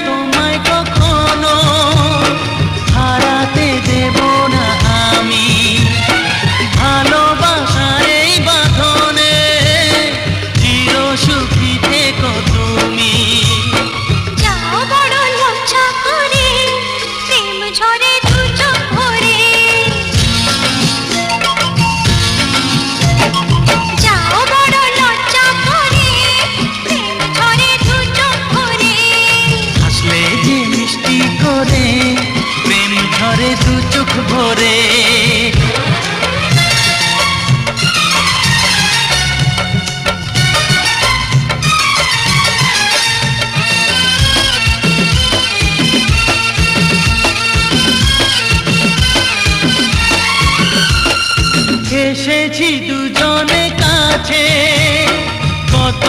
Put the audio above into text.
তোমায় কখনো হারাতে দেব না আমি। ভালোবাসার এই বাঁধনে চির সুখী থেকো তুমি। যাও বড় লজ্জা করে, প্রেম ঝরে দু চোখ ভরে। যাও বড় লজ্জা করে, প্রেম ঝরে দু চোখ ভরে। হাসলে যে মিষ্টি করে প্রেম ঝরে দু চোখ ভরে। এসেছি দুজনে কাছে, কত